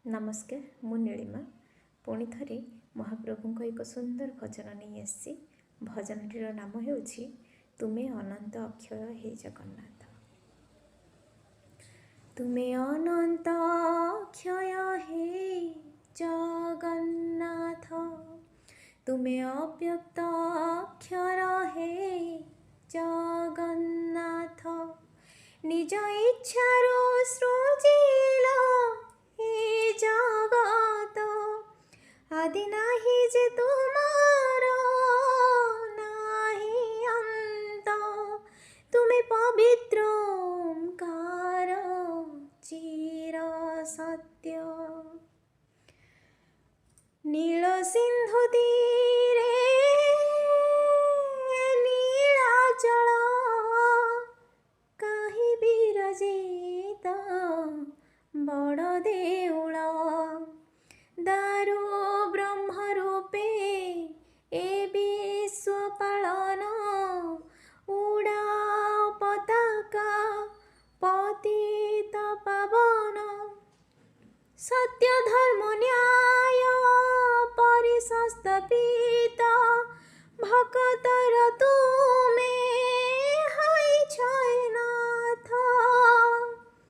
नमस्कार मु नीलिमा पुणी थरे महाप्रभु एक सुंदर भजन नहीं आसी भजनटीर नाम ହେଉଛି ତୁମେ ଅନନ୍ତ ଅକ୍ଷୟ हे जगन्नाथ। ତୁମେ ଅନନ୍ତ ଅକ୍ଷୟ हे जगन्नाथ, ତୁମେ ଅବ୍ୟକ୍ତ ଅକ୍ଷର हे जगन्नाथ। निज इच्छारो सृजिल हे जगत, आदि नाही जे तुमार नाही अंत। तुमे पवित्र ओंकार चिर सत्य, नील सिंधु तीरे नीलाचल, काहि विरजित बड़ देउल। दारु ब्रह्म रूपे ए विश्व पालन, उड़ाओ पताका पतित पावन। सत्य धर्म न्याय परिसंस्थापित,